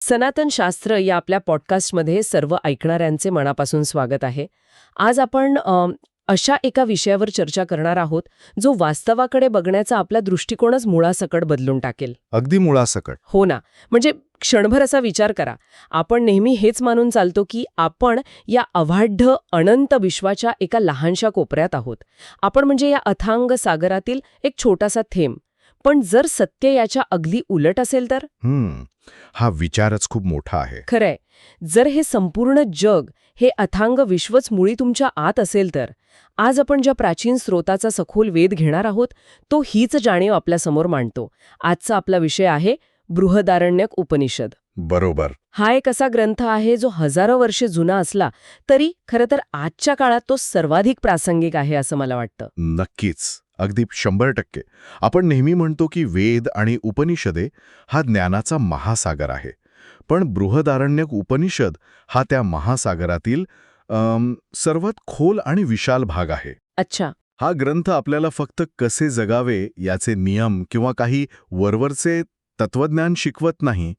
सनातन शास्त्र या आपल्या पॉडकास्टमध्ये सर्व ऐकणाऱ्यांचे मनापासून स्वागत आहे. आज आपण अशा एका विषयावर चर्चा करणार आहोत जो वास्तवाकडे बघण्याचा आपला दृष्टिकोनच मुळासकट बदलून टाकेल. अगदी मुळासकट. हो ना, म्हणजे क्षणभर असा विचार करा. आपण नेहमी हेच मानून चालतो की आपण या अवाढ्य अनंत विश्वाच्या एका लहानशा कोपऱ्यात आहोत. आपण म्हणजे या अथांग सागरातील एक छोटासा थेंब. पण जर सत्य याच्या अगदी उलट असेल तर? हा विचारच खूप मोठा आहे. खरंय. जर हे संपूर्ण जग, हे अथांग विश्वच मुळी तुमच्या आत असेल तर आज आपण ज्या प्राचीन स्रोताचा सखोल वेध घेणार आहोत तो हीच जाणीव आपल्यासमोर मांडतो. आजचा आपला विषय आहे बृहदारण्यक उपनिषद. बरोबर. हा एक असा ग्रंथ आहे जो हजारो वर्षे जुना असला तरी खरं तर आजच्या काळात तो सर्वाधिक प्रासंगिक आहे असं मला वाटतं. नक्कीच. अगदी 100%. आपण नेहमी म्हणतो की वेद आणि उपनिषदे हा ज्ञानाचा महासागर आहे. पण बृहदारण्यक उपनिषद हा त्या महासागरातील सर्वात खोल आणि विशाल भाग आहे. अच्छा. हा ग्रंथ आपल्याला फक्त कसे जगावे याचे नियम किंवा काही वरवरचे तत्वज्ञान शिकवत नाही,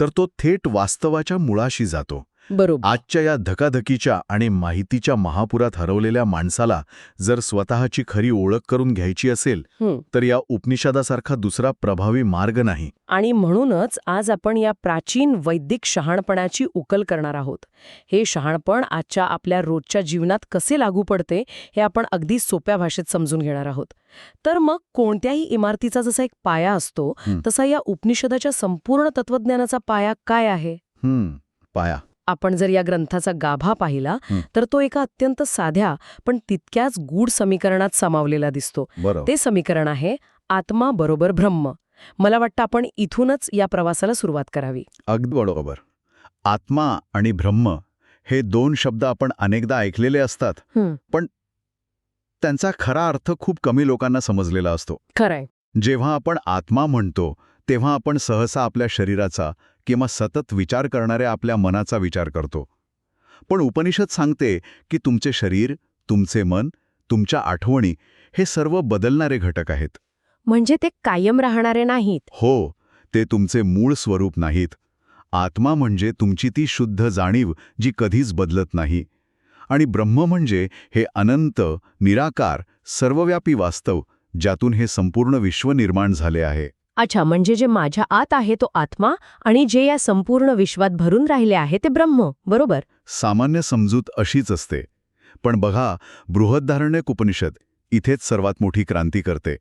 तर तो थेट वास्तवाच्या मुळाशी जातो. बरोबर. आजच्या या धकाधकीच्या आणि माहितीच्या महापुरात हरवलेल्या माणसाला जर स्वतःची खरी ओळख करून घ्यायची असेल तर या उपनिषदासारखा दुसरा प्रभावी मार्ग नाही. आणि म्हणूनच आज आपण या प्राचीन वैदिक शहाणपणाची उकल करणार आहोत. हे शहाणपण आजच्या आपल्या रोजच्या जीवनात कसे लागू पडते हे आपण अगदी सोप्या भाषेत समजून घेणार आहोत. तर मग कोणत्याही इमारतीचा जसा एक पाया असतो तसा या उपनिषदाच्या संपूर्ण तत्वज्ञानाचा पाया काय आहे? पाया. आपण जर या ग्रंथाचा गाभा पाहिला तर तो एका अत्यंत साध्या पण तितक्याच गूढ समीकरणात सामावलेला दिसतो. ते समीकरण आहे आत्मा बरोबर ब्रह्म. मला वाटतं आपण इथूनच या प्रवासाला सुरुवात करावी. अगदी बरोबर. आत्मा आणि ब्रह्म हे दोन शब्द आपण अनेकदा ऐकलेले असतात, पण त्यांचा खरा अर्थ खूप कमी लोकांना समजलेला असतो. खरंय. जेव्हा आपण आत्मा म्हणतो तेव्हा आपण सहसा आपल्या शरीराचा किंवा सतत विचार करणाऱ्या आपल्या मनाचा विचार करतो. पण उपनिषद सांगते की तुमचे शरीर, तुमचे मन, तुमच्या आठवणी हे सर्व बदलणारे घटक आहेत. म्हणजे ते कायम राहणारे नाहीत. हो, ते तुमचे मूळ स्वरूप नाहीत. आत्मा म्हणजे तुमची ती शुद्ध जाणीव जी कधीच बदलत नाही. आणि ब्रह्म म्हणजे हे अनंत, निराकार, सर्वव्यापी वास्तव ज्यातून हे संपूर्ण विश्व निर्माण झाले आहे. अच्छा, म्हणजे जे माझ्या आत आहे तो आत्मा आणि जे या संपूर्ण विश्वात भरून राहिले आहे ते ब्रह्म. बरोबर. सामान्य समजूत अशीच असते. पण बघा, बृहदारण्यक उपनिषद इथेच सर्वात मोठी क्रांती करते.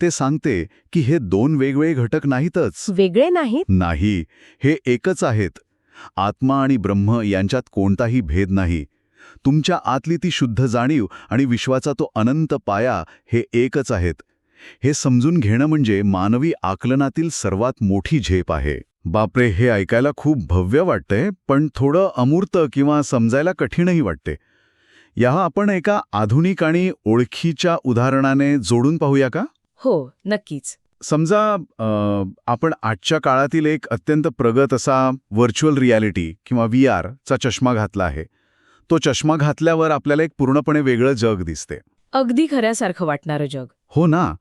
ते सांगते की हे दोन वेगवेगळे घटक नाहीतच. वेगळे नाहीत? नाही, हे एकच आहेत. आत्मा आणि ब्रह्म यांच्यात कोणताही भेद नाही. तुमच्या आतली ती शुद्ध जाणीव आणि विश्वाचा तो अनंत पाया हे एकच आहेत. हे समजून घेणं म्हणजे मानवी आकलनातील सर्वात मोठी झेप आहे. बापरे, हे ऐकायला खूप भव्य वाटतंय, पण थोडं अमूर्त किंवा समजायला कठीणही वाटते. या आपण एका आधुनिक आणि ओळखीच्या उदाहरणाने जोडून पाहूया का? हो, नक्कीच. समजा आपण आजच्या काळातील एक अत्यंत प्रगत असा व्हर्च्युअल रियालिटी किंवा VR चा चष्मा घातला आहे. तो चष्मा घातल्यावर आपल्याला एक पूर्णपणे वेगळं जग दिसते. अगदी खऱ्यासारखं वाटणारं जग. हो ना.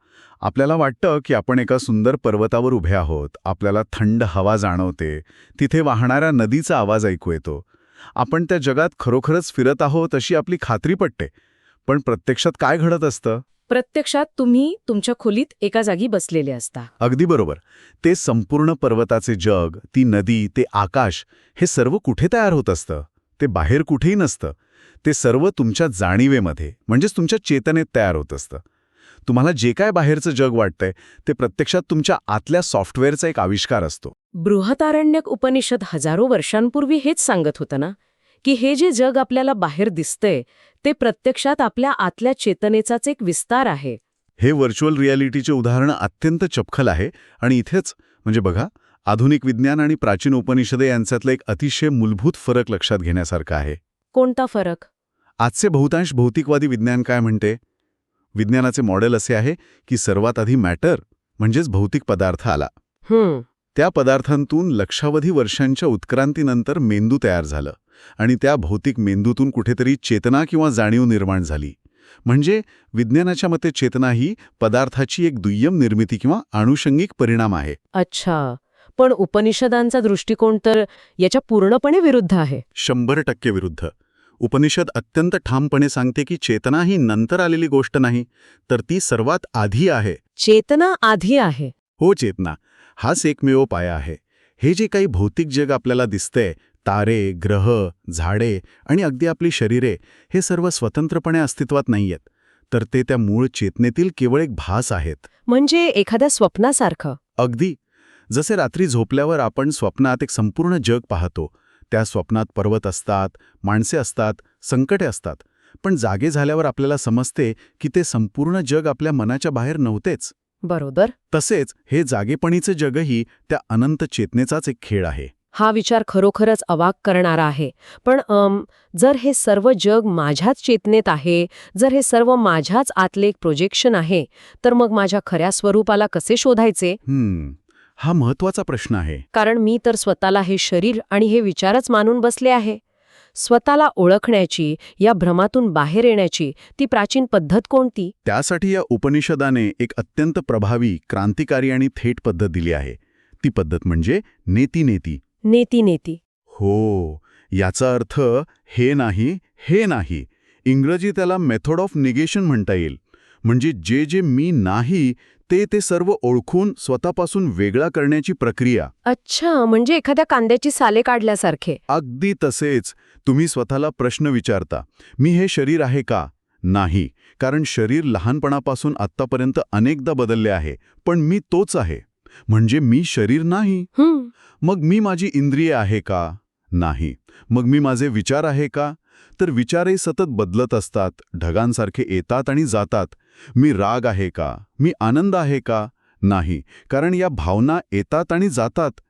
आपल्याला वाटतं की आपण एका सुंदर पर्वतावर उभे आहोत. आपल्याला थंड हवा जाणवते. तिथे वाहणाऱ्या नदीचा आवाज ऐकू येतो. आपण त्या जगात खरोखरच फिरत आहोत अशी आपली खात्री पटते. पण प्रत्यक्षात काय घडत असतं? प्रत्यक्षात तुम्ही तुमच्या खोलीत एका जागी बसलेले असता. अगदी बरोबर. ते संपूर्ण पर्वताचे जग, ती नदी, ते आकाश हे सर्व कुठे तयार होत असतं? ते बाहेर कुठेही नसतं. ते सर्व तुमच्या जाणीवेमध्ये म्हणजेच तुमच्या चेतनेत तयार होत असतं. तुम्हाला जे काय बाहेरचं जग वाटतंय ते प्रत्यक्षात तुमच्या आतल्या सॉफ्टवेअरचा एक आविष्कार असतो. बृहदारण्यक उपनिषद हजारो वर्षांपूर्वी हेच सांगत होतं ना, की हे जे जग आपल्याला बाहेर दिसतंय ते प्रत्यक्षात आपल्या आतल्या चेतनेचाच एक विस्तार आहे. हे व्हर्च्युअल रियालिटीचे उदाहरण अत्यंत चपखल आहे. आणि इथेच म्हणजे बघा, आधुनिक विज्ञान आणि प्राचीन उपनिषदे यांच्यातला एक अतिशय मूलभूत फरक लक्षात घेण्यासारखा आहे. कोणता फरक? आजचे बहुतांश भौतिकवादी विज्ञान काय म्हणते? विज्ञानाचे मॉडेल असे आहे की सर्वात आधी मॅटर म्हणजेच भौतिक पदार्थ आला. त्या पदार्थांतून लक्षावधी वर्षांच्या उत्क्रांतीनंतर मेंदू तयार झालं आणि त्या भौतिक मेंदूतून कुठेतरी चेतना किंवा जाणीव निर्माण झाली. म्हणजे विज्ञानाच्या मते चेतना ही पदार्थाची एक दुय्यम निर्मिती किंवा आनुषंगिक परिणाम आहे. अच्छा, पण उपनिषदांचा दृष्टिकोन तर याच्या पूर्णपणे विरुद्ध आहे. 100% विरुद्ध. उपनिषद अत्यंत ठामपणे सांगते की चेतना ही नंतर आलेली गोष्ट नाही, तर ती सर्वात आधी आहे. चेतना आधी आहे. हो, चेतना हाच एकमेव पाया आहे. हे जे काही भौतिक जग आपल्याला दिसतंय, तारे, ग्रह, झाडे आणि अगदी आपली शरीरे, हे सर्व स्वतंत्रपणे अस्तित्वात नाहीयेत, तर ते त्या मूळ चेतनेतील केवळ एक भास आहेत. म्हणजे एखाद्या स्वप्नासारखं. अगदी जसे रात्री झोपल्यावर आपण स्वप्नात एक संपूर्ण जग पाहतो. त्या स्वप्नात पर्वत असतात, माणसे असतात, संकटे असतात, पण जागे झाल्यावर आपल्याला समजते की ते संपूर्ण जग आपल्या मनाच्या बाहेर नव्हतेच. बरोबर. तसेच हे जागेपणीचं जगही त्या अनंत चेतनेचाच एक खेळ आहे. हा विचार खरोखरच अवाक करणारा आहे. पण जर हे सर्व जग माझ्याच चेतनेत आहे, जर हे सर्व माझ्याच आतले एक प्रोजेक्शन आहे, तर मग माझ्या खऱ्या स्वरूपाला कसे शोधायचे? हा महत्वाचा प्रश्न आहे. कारण मी तर स्वतःला हे शरीर आणि हे विचारच मानून बसले आहे. स्वतःला ओळखण्याची, या भ्रमातून बाहेर येण्याची ती प्राचीन पद्धत कोणती? त्यासाठी या उपनिषदाने एक अत्यंत प्रभावी, क्रांतिकारी आणि थेट पद्धत दिली आहे. ती पद्धत म्हणजे नेती. नेती. हो, याचा अर्थ हे नाही, हे नाही. इंग्रजी त्याला मेथड ऑफ निगेशन म्हणता येईल. म्हणजे जे मी नाही ते सर्व ओळखून स्वतःपासून वेगळा करण्याची प्रक्रिया. अच्छा, म्हणजे एखाद्या कांद्याची साले काढल्यासारखे. अगदी तसेच. तुम्ही स्वतःला प्रश्न विचारता, मी हे शरीर आहे का? नाही, कारण शरीर लहानपणापासून आत्तापर्यंत अनेकदा बदलले आहे, पण मी तोच आहे. म्हणजे मी शरीर नाही. मग मी माझी इंद्रिये आहे का? नाही. मग मी माझे विचार आहे का? तर विचारही सतत बदलत असतात, ढगांसारखे येतात आणि जातात. मी राग आहे का? मी आनंद आहे का? नाही, कारण या भावना येतात आणि जातात.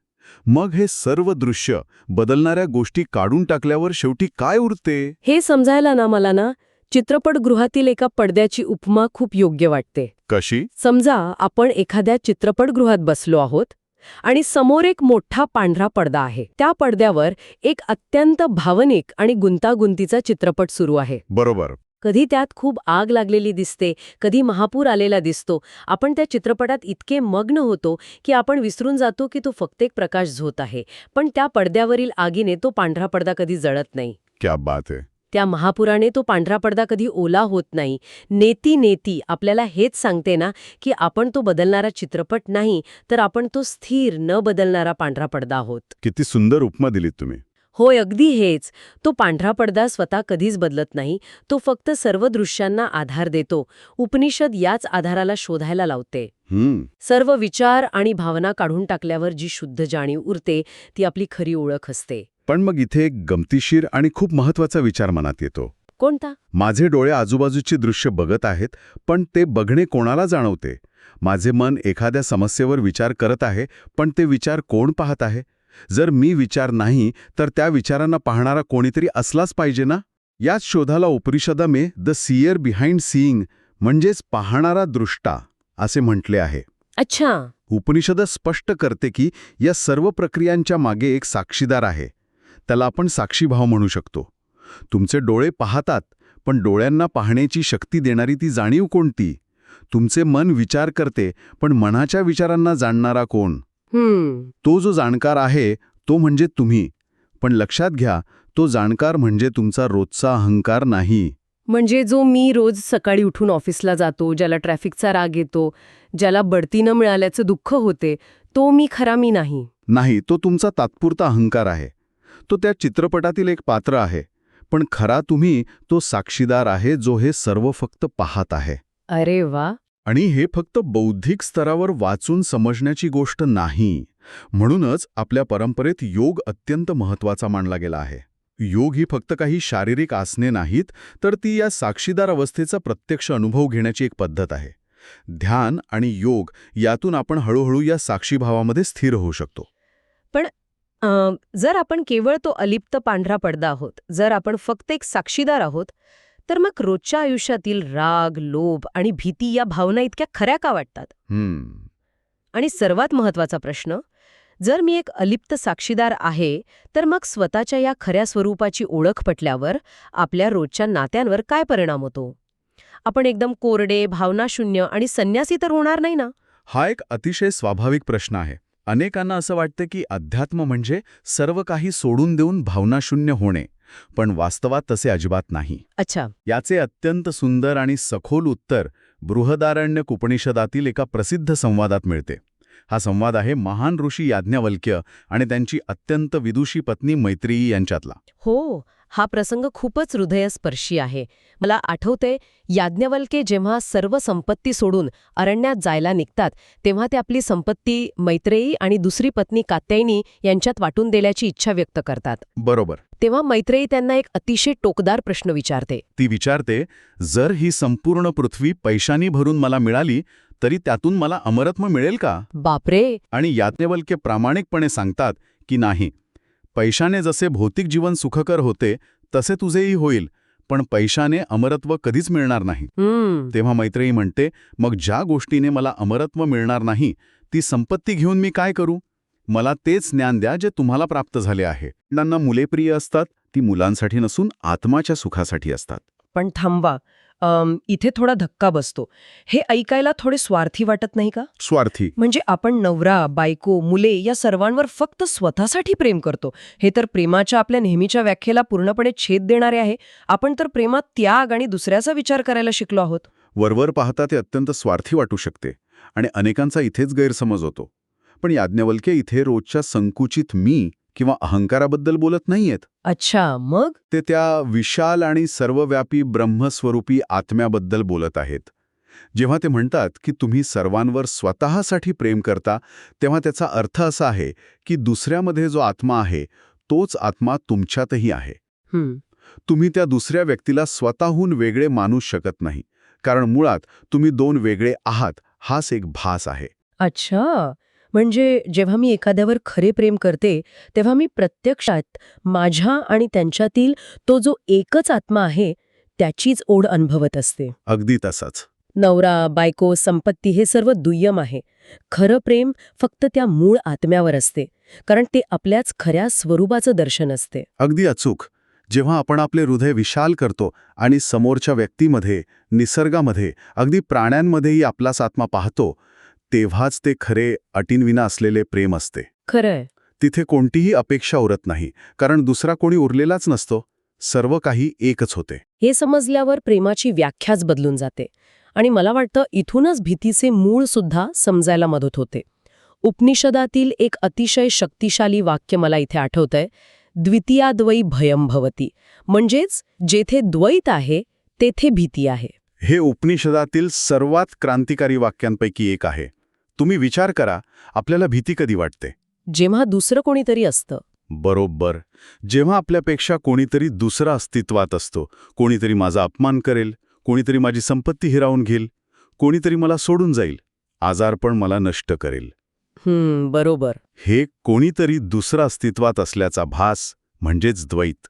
मग हे सर्व दृश्य, बदलणाऱ्या गोष्टी काढून टाकल्यावर शेवटी काय उरते? हे समजायला मला चित्रपटगृहातील एका पडद्याची उपमा खूप योग्य वाटते. कशी? समजा आपण एखाद्या चित्रपटगृहात बसलो आहोत आणि समोर एक मोठा पांढरा पडदा आहे. त्या पडद्यावर एक अत्यंत भावनिक आणि गुंतागुंतीचा चित्रपट सुरू आहे. बरोबर. कधी त्यात खूप आग लागलेली दिसते, कधी महापूर आलेला दिसतो. आपण त्या चित्रपटात इतके मग्न होतो की आपण विसरून जातो की तो फक्त एक प्रकाश झोत आहे. पण त्या पडद्यावरील आगीने तो पांढरा पडदा कधी जळत नाही. क्या बात आहे. त्या महापुराने तो पांढरा पडदा कधी ओला होत नाही. नेती आपल्याला हेच सांगते ना की आपण तो बदलणारा चित्रपट नाही, तर आपण तो स्थिर न बदलणारा पांढरा पडदा आहोत. किती सुंदर उपमा दिलीत तुम्ही. होय, अगदी हेच. तो पांढरा पडदा स्वतः कधीच बदलत नाही. तो फक्त सर्व दृश्यांना आधार देतो. उपनिषद याच आधाराला शोधायला लावते. सर्व विचार आणि भावना काढून टाकल्यावर जी शुद्ध जाणीव उरते, ती आपली खरी ओळख असते. पण मग इथे एक गमतीशीर आणि खूप महत्वाचा विचार मनात येतो. कोणता? माझे डोळे आजूबाजूची दृश्य बघत आहेत, पण ते बघणे कोणाला जाणवते? माझे मन एखाद्या समस्येवर विचार करत आहे, पण ते विचार कोण पाहत आहे? जर मी विचार नाही, तर त्या विचारांना पाहणारा कोणीतरी असलाच पाहिजे ना? याच शोधाला उपनिषदाने द सीयर बिहाइंड सीइंग म्हणजेच पाहणारा दृष्टा असे म्हटले आहे. अच्छा. उपनिषद स्पष्ट करते की या सर्व प्रक्रियांच्या मागे एक साक्षीदार आहे. त्याला आपण साक्षीभाव म्हणू शकतो. तुमचे डोळे पाहतात, पण डोळ्यांना पाहण्याची शक्ती देणारी ती जाणीव कोणती? तुमचे मन विचार करते, पण मनाच्या विचारांना जाणणारा कोण? तो जो जाणकार आहे तो म्हणजे तुम्ही. पण लक्षात घ्या, तो जाणकार म्हणजे तुमचा रोजचा अहंकार नाही. म्हणजे जो मी रोज सकाळी उठून ऑफिसला जातो, ज्याला ट्रॅफिकचा राग येतो, ज्याला बढती न मिळाल्याचं दुःख होते, तो मी खरा मी नाही. नाही, तो तुमचा तात्पुरता अहंकार आहे. तो त्या चित्रपटातील एक पात्र आहे. पण खरा तुम्ही तो साक्षीदार आहे, जो हे सर्व फक्त पाहत आहे. अरे वा. आणि हे फक्त बौद्धिक स्तरावर वाचून समजण्याची गोष्ट नाही. म्हणूनच आपल्या परंपरेत योग अत्यंत महत्त्वाचा मानला गेला आहे. योग ही फक्त काही शारीरिक आसने नाहीत, तर ती या साक्षीदार अवस्थेचा प्रत्यक्ष अनुभव घेण्याची एक पद्धत आहे. ध्यान आणि योग यातून आपण हळूहळू या साक्षीभावामध्ये स्थिर होऊ शकतो. पण जर आपण केवळ तो अलिप्त पांढरा पडदा आहोत, जर आपण फक्त एक साक्षीदार आहोत, तर मग रोजच्या आयुष्यातील राग, लोभ आणि भीती या भावना इतक्या खऱ्या का वाटतात? आणि सर्वात महत्वाचा प्रश्न, जर मी एक अलिप्त साक्षीदार आहे, तर मग स्वतःच्या या खऱ्या स्वरूपाची ओळख पटल्यावर आपल्या रोजच्या नात्यांवर काय परिणाम होतो? आपण एकदम कोरडे, भावनाशून्य आणि संन्यासी तर होणार नाही ना? हा एक अतिशय स्वाभाविक प्रश्न आहे. अनेकांना असं वाटतं की अध्यात्म म्हणजे सर्व काही सोडून देऊन भावनाशून्य होणे, पण वास्तवात तसे अजिबात नाही. अच्छा. याचे अत्यंत सुंदर आणि सखोल उत्तर बृहदारण्यक उपनिषदातील एका प्रसिद्ध संवादात मिळते. हा संवाद आहे महान ऋषी याज्ञवल्क्य आणि त्यांची अत्यंत विदुषी पत्नी मैत्रेयी यांच्यातला. हो, हा प्रसंग खूपच हृदयस्पर्शी आहे. मला आठवतंय, याज्ञवल्के जेव्हा सर्व संपत्ती सोडून अरण्यात जायला निघतात, तेव्हा ते आपली संपत्ती मैत्रेयी आणि दुसरी पत्नी कात्यायनी यांच्यात वाटून देण्याची इच्छा व्यक्त करतात. बरोबर. तेव्हा मैत्रेयी त्यांना एक अतिशय टोकदार प्रश्न विचारते. ती विचारते, जर ही संपूर्ण पृथ्वी पैशानी भरून मला मिळाली तरी त्यातून मला अमरत्व मिळेल का? बापरे. आणि याज्ञवल्क्य प्रामाणिकपणे सांगतात की नाही. पैशाने जसे भौतिक जीवन सुखकर होते तसे तुझेही होईल, पण पैशाने अमरत्व कधीच मिळणार नाही. तेव्हा मैत्रेयी म्हणते, मग ज्या गोष्टीने मला अमरत्व मिळणार नाही ती संपत्ती घेऊन मी काय करू? मला तेच ज्ञान द्या जे तुम्हाला प्राप्त झाले आहे. मुलांना मुले प्रिय असतात, ती मुलांसाठी नसून आत्माच्या सुखासाठी असतात. पण थांबा, इथे थोडा धक्का बसतो. हे ऐकायला थोडे स्वार्थी वाटत नाही का? स्वार्थी म्हणजे आपण नवरा, बायको, मुले या सर्वांवर फक्त स्वतःसाठी प्रेम करतो. हे तर प्रेमाच्या आपल्या नेहमीच्या व्याख्येला पूर्णपणे छेद देणारे आहे. आपण तर प्रेमात त्याग आणि दुसऱ्याचा विचार करायला शिकलो आहोत. वरवर पाहता ते अत्यंत स्वार्थी वाटू शकते आणि अनेकांचा इथेच गैरसमज होतो. पण याज्ञवल्क्य इथे रोजच्या संकुचित मी किंवा अहंकाराबद्दल बोलत नाहीयेत. अच्छा, मग? ते त्या विशाल आणि सर्वव्यापी ब्रह्मस्वरूपी आत्म्याबद्दल बोलत आहेत. जेव्हा ते म्हणतात की तुम्ही सर्वांवर स्वतःसाठी प्रेम करता, तेव्हा त्याचा अर्थ असा आहे की दुसऱ्यामध्ये जो आत्मा आहे तोच आत्मा तुमच्यातही आहे. तुम्ही त्या दुसऱ्या व्यक्तीला स्वतःहून वेगळे मानू शकत नाही, कारण मुळात तुम्ही दोन वेगळे आहात हाच एक भास आहे. अच्छा, म्हणजे जेव्हा मी एखाद्यावर खरे प्रेम करते तेव्हा मी प्रत्यक्षात माझ्या आणि त्यांच्यातील तो जो एकच आत्मा आहे त्याचीच ओढ अनुभवत असते. अगदी तसंच. नवरा, बायको, संपत्ती हे सर्व दुय्यम आहे. खरं प्रेम फक्त त्या मूळ आत्म्यावर असते, कारण ते आपल्याच खऱ्या स्वरूपाचं दर्शन असते. अगदी अचूक. जेव्हा आपण आपले हृदय विशाल करतो आणि समोरच्या व्यक्तीमध्ये, निसर्गामध्ये, अगदी प्राण्यांमध्येही आपलाच आत्मा पाहतो, तेव्हाच ते खरे अटींविना असलेले प्रेम असते. खरंय. तिथे कोणतीही अपेक्षा उरत नाही, कारण दुसरा कोणी उरलेलाच नसतो. सर्व काही एकच होते. हे समजल्यावर प्रेमाची व्याख्याच बदलून जाते. आणि मला वाटतं इथूनच भीतीचे मूळ सुद्धा समजायला मदत होते. उपनिषदातील एक अतिशय शक्तिशाली वाक्य मला इथे आठवतंय, द्वितीयाद्वयी भयम भवती. म्हणजेच जेथे द्वैत आहे तेथे भीती आहे. हे उपनिषदातील सर्वात क्रांतिकारी वाक्यांपैकी एक आहे. तुम्ही विचार करा, आपल्याला भीती कधी वाटते? जेव्हा दुसरं कोणीतरी असतं. बरोबर. जेव्हा आपल्यापेक्षा कोणीतरी दुसरा अस्तित्वात असतो. कोणीतरी माझा अपमान करेल, कोणीतरी माझी संपत्ती हिरावून घेईल, कोणीतरी मला सोडून जाईल, आजारपण मला नष्ट करेल. बरोबर. हे कोणीतरी दुसरा अस्तित्वात असल्याचा भास म्हणजेच द्वैत.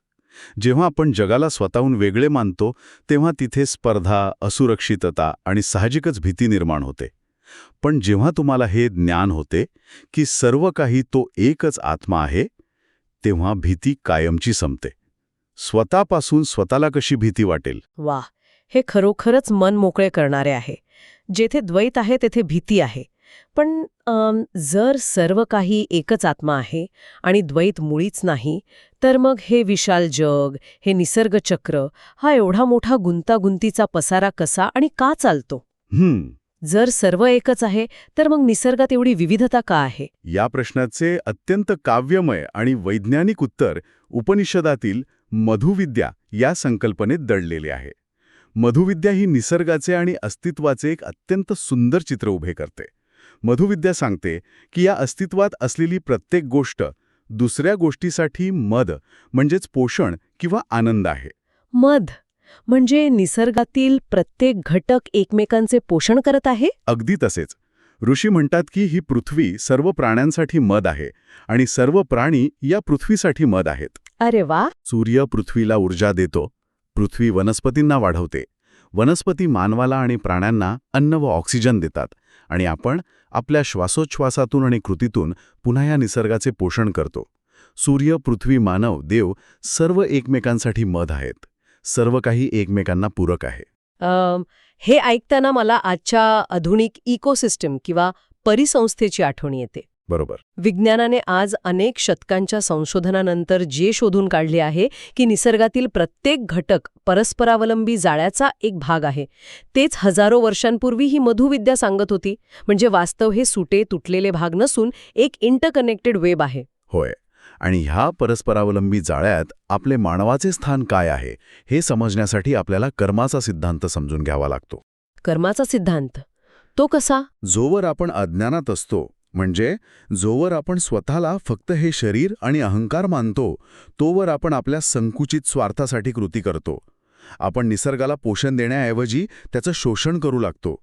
जेव्हा आपण जगाला स्वतःहून वेगळे मानतो तेव्हा तिथे स्पर्धा, असुरक्षितता आणि साहजिकच भीती निर्माण होते. पण जेव्हा तुम्हाला हे ज्ञान होते की सर्व काही तो एकच आत्मा आहे, तेव्हा भीती कायमची संपते. स्वतःपासून स्वतःला कशी भीती वाटेल? वाह, हे खरोखरच मन मोकळे करणारे आहे. जेथे द्वैत आहे तेथे भीती आहे. पण जर सर्व काही एकच आत्मा आहे आणि द्वैत मुळीच नाही, तर मग हे विशाल जग, हे निसर्गचक्र, हा एवढा मोठा गुंतागुंतीचा पसारा कसा आणि का चालतो? जर सर्व एकच आहे तर मग निसर्गात एवढी विविधता का आहे? या प्रश्नाचे अत्यंत काव्यमय आणि वैज्ञानिक उत्तर उपनिषदातील मधुविद्या या संकल्पनेत दडलेले आहे. मधुविद्या ही निसर्गाचे आणि अस्तित्वाचे एक अत्यंत सुंदर चित्र उभे करते. मधुविद्या सांगते की या अस्तित्वात असलेली प्रत्येक गोष्ट दुसऱ्या गोष्टीसाठी मद म्हणजेच पोषण किंवा आनंद आहे. मध म्हणजे निसर्गातील प्रत्येक घटक एकमेकांचे पोषण करत आहे? अगदी तसेच. ऋषी म्हणतात की ही पृथ्वी सर्व प्राण्यांसाठी मद आहे आणि सर्व प्राणी या पृथ्वीसाठी मद आहेत. अरे वा. सूर्य पृथ्वीला ऊर्जा देतो, पृथ्वी वनस्पतींना वाढवते, वनस्पती मानवाला आणि प्राण्यांना अन्न व ऑक्सिजन देतात आणि आपण आपल्या श्वासोच्छवासातून आणि कृतीतून पुन्हा या निसर्गाचे पोषण करतो. सूर्य, पृथ्वी, मानव, देव सर्व एकमेकांसाठी मद आहेत. सर्व काही एकमेकांना पूरक आहे. हे ऐकताना मला आजच्या आधुनिक इकोसिस्टम किंवा परिसंस्थेची आठवण येते. बरोबर. विज्ञानाने आज अनेक शतकांच्या संशोधनानंतर जे शोधून काढले आहे की निसर्गातील प्रत्येक घटक परस्परावलंबी जाळ्याचा एक भाग आहे. तेच हजारो वर्षांपूर्वी ही मधुविद्या सांगत होती. म्हणजे वास्तव हे सुटे तुटलेले भाग नसून एक इंटरकनेक्टेड वेब आहे. होय. आणि ह्या परस्परावलंबी जाळ्यात आपले मानवाचे स्थान काय आहे हे समजण्यासाठी आपल्याला कर्माचा सिद्धांत समजून घ्यावा लागतो. कर्माचा सिद्धांत तो कसा? जोवर आपण अज्ञानात असतो, म्हणजे जोवर आपण स्वतःला फक्त हे शरीर आणि अहंकार मानतो, तोवर आपण आपल्या संकुचित स्वार्थासाठी कृती करतो. आपण निसर्गाला पोषण देण्याऐवजी त्याचं शोषण करू लागतो.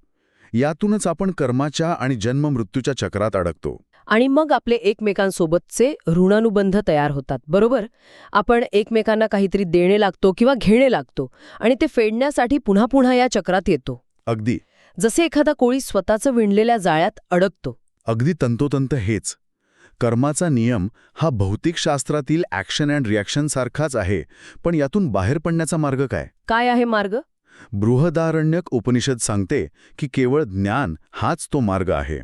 यातूनच आपण कर्माच्या आणि जन्म-मृत्यूच्या चक्रात अडकतो. आणि मग आपले एकमेकांसोबतचे ऋणानुबंध तयार होतात, बरोबर? आपण एकमेकांना काहीतरी देणे लागतो किंवा घेणे लागतो आणि ते फेडण्यासाठी पुन्हा पुन्हा या चक्रात येतो. अगदी. जसे एखादा कोळी स्वतःचं विणलेल्या जाळ्यात अडकतो. अगदी तंतोतंत हेच. कर्माचा नियम हा भौतिकशास्त्रातील ॲक्शन अँड रिॲक्शन सारखाच आहे, पण यातून बाहेर पडण्याचा मार्ग काय? काय आहे मार्ग? बृहदारण्यक उपनिषद सांगते की केवळ ज्ञान हाच तो मार्ग आहे.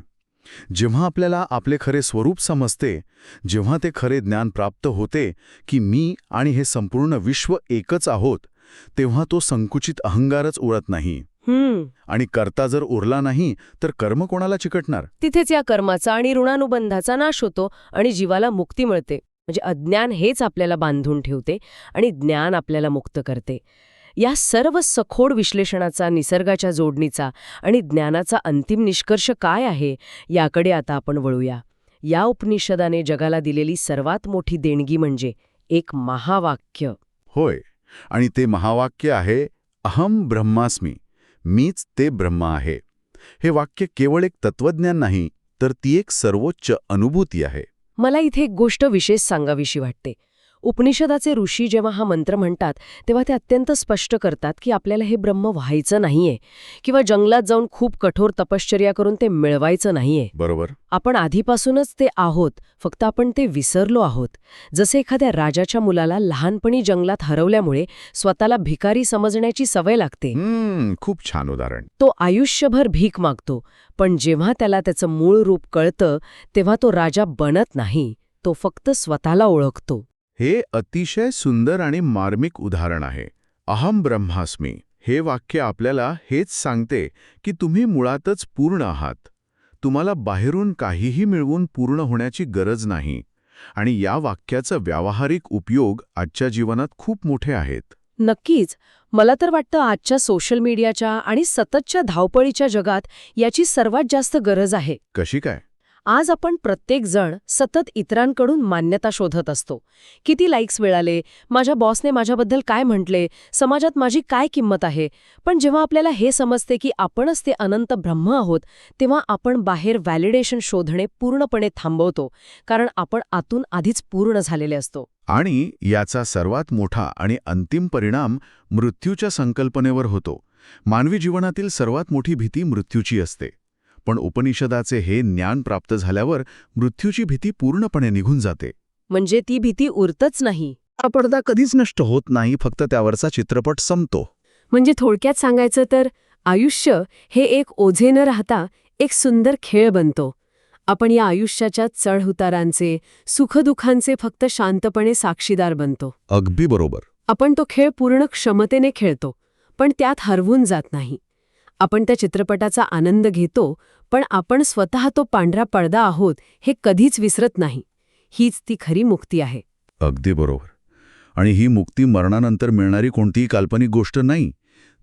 जेव्हा आपल्याला आपले खरे स्वरूप समजते, जेव्हा ते खरे ज्ञान प्राप्त होते की मी आणि हे संपूर्ण विश्व एकच आहोत, तेव्हा तो संकुचित अहंकारच उरत नाही. आणि कर्ता जर उरला नाही तर कर्म कोणाला चिकटणार? तिथेच या कर्माचा आणि ऋणानुबंधाचा नाश होतो आणि जीवाला मुक्ती मिळते. म्हणजे अज्ञान हेच आपल्याला बांधून ठेवते आणि ज्ञान आपल्याला मुक्त करते. या सर्व सखोड विश्लेषणाचा, निसर्गाच्या जोडणीचा आणि ज्ञानाचा अंतिम निष्कर्ष काय आहे याकडे आता आपण वळूया. या उपनिषदाने जगाला दिलेली सर्वात मोठी देणगी म्हणजे एक महावाक्य. होय. आणि ते महावाक्य आहे अहम ब्रह्मास्मी. मीच ते ब्रह्म आहे. हे वाक्य केवळ एक तत्वज्ञान नाही, तर ती एक सर्वोच्च अनुभूती आहे. मला इथे एक गोष्ट विशेष सांगावीशी वाटते. उपनिषदाचे ऋषी जेव्हा हा मंत्र म्हणतात तेव्हा ते अत्यंत स्पष्ट करतात की आपल्याला हे ब्रह्म व्हायचं नाहीये किंवा जंगलात जाऊन खूप कठोर तपश्चर्या करून ते मिळवायचं नाहीये. बरोबर. आपण आधीपासूनच ते आहोत, फक्त आपण ते विसरलो आहोत. जसे एखाद्या राजाच्या मुलाला लहानपणी जंगलात हरवल्यामुळे स्वतःला भिकारी समजण्याची सवय लागते. खूप छान उदाहरण. तो आयुष्यभर भीक मागतो, पण जेव्हा त्याला त्याचं मूळ रूप कळतं तेव्हा तो राजा बनत नाही, तो फक्त स्वतःला ओळखतो. हे अतिशय सुंदर आणि मार्मिक उदाहरण आहे. अहम ब्रह्मास्मी हे वाक्य आपल्याला हेच सांगते की तुम्ही मुळातच पूर्ण आहात. तुम्हाला बाहेरून काहीही मिळवून पूर्ण होण्याची गरज नाही. आणि या वाक्याचा व्यावहारिक उपयोग आजच्या जीवनात खूप मोठे आहेत. नक्कीच. मला तर वाटतं आजच्या सोशल मीडियाच्या आणि सततच्या धावपळीच्या जगात याची सर्वात जास्त गरज आहे. कशी काय? आज आपण प्रत्येक जण सतत इतरांकडून मान्यता शोधत असतो. किती लाईक्स मिळाले, माझ्या बॉसने माझ्याबद्दल काय म्हटले, समाजात माझी काय किंमत आहे. पण जेव्हा आपल्याला हे समजते की आपणच ते अनंत ब्रह्म आहोत, तेव्हा आपण बाहेर व्हॅलिडेशन शोधणे पूर्णपणे थांबवतो, कारण आपण आतून आधीच पूर्ण झालेले असतो. आणि याचा सर्वात मोठा आणि अंतिम परिणाम मृत्यूच्या संकल्पनेवर होतो. मानवी जीवनातील सर्वात मोठी भीती मृत्यूची असते. पण उपनिषदाचे हे ज्ञान प्राप्त झाल्यावर मृत्यूची भीती पूर्णपणे निघून जाते. म्हणजे ती भीती उरतच नाही. हा पडदा कधीच नष्ट होत नाही, फक्त त्यावरचा चित्रपट संपतो. म्हणजे थोडक्यात सांगायचं तर आयुष्य हे एक ओझे न राहता एक सुंदर खेळ बनतो. आपण या आयुष्याच्या चढउतारांचे, सुखदुःखांचे फक्त शांतपणे साक्षीदार बनतो. अगदी बरोबर. आपण तो खेळ पूर्ण क्षमतेने खेळतो, पण त्यात हरवून जात नाही. आपण त्या चित्रपटाचा आनंद घेतो, पण आपण स्वतः तो पांढरा पडदा आहोत हे कधीच विसरत नाही. हीच ती खरी मुक्ती आहे. अगदी बरोबर. आणि ही मुक्ती मरणानंतर मिळणारी कोणतीही काल्पनिक गोष्ट नाही,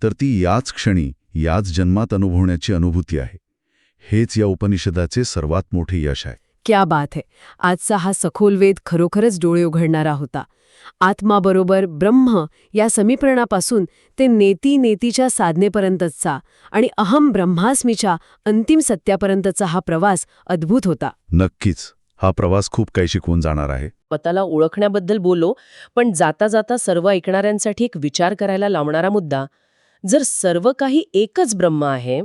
तर ती याच क्षणी, याच जन्मात अनुभवण्याची अनुभूती आहे. हेच या उपनिषदाचे सर्वात मोठे यश आहे. क्या बात है. आजचा हा सखोल वेद खरोखरच डोळे उघडणारा होता. आत्माबरोबर ब्रह्म या समीकरणापासून ते नेतीच्या साधनेपर्यंतचा आणि अहम ब्रह्मास्मीच्या अंतिम सत्यापर्यंतचा हा प्रवास अद्भुत होता. नक्कीच. हा प्रवास खूप काही शिकवून जाणार आहे. स्वतःला ओळखण्याबद्दल बोलो, पण जाता जाता सर्व ऐकणाऱ्यांसाठी एक विचार करायला लावणारा मुद्दा. जर सर्व काही एकच ब्रह्म आहे,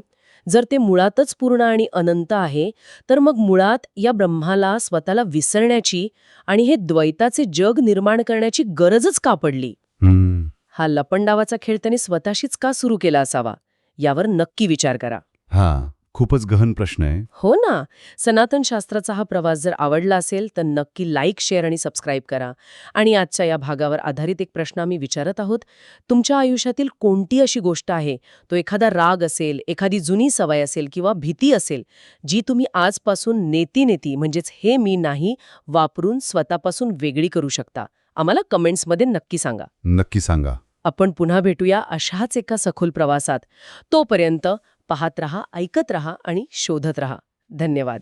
जर ते मुळातच पूर्ण आणि अनंत आहे, तर मग मुळात या ब्रह्माला स्वतःला विसरण्याची आणि हे द्वैताचे जग निर्माण करण्याची गरजच का पडली? हा लपंडावाचा खेळ त्यांनी स्वतःशीच का सुरू केला असावा? यावर नक्की विचार करा. हां, खूपच गहन प्रश्न आहे. हो ना. सनातन शास्त्राचा हा प्रवास जर आवडला असेल तर नक्की लाईक, शेअर आणि सबस्क्राईब करा. आणि आजच्या या भागावर आधारित एक प्रश्न आम्ही विचारत आहोत. तुमच्या आयुष्यातील कोणती अशी गोष्ट आहे, तो एखादा राग असेल, एखादी जुनी सवय असेल किंवा भीती असेल, जी तुम्ही आजपासून नेती म्हणजेच हे मी नाही वापरून स्वतःपासून वेगळी करू शकता? आम्हाला कमेंट्समध्ये नक्की सांगा. नक्की सांगा. आपण पुन्हा भेटूया अशाच एका सखोल प्रवासात. तोपर्यंत पाहत रहा, ऐकत रहा आणि शोधत रहा. धन्यवाद.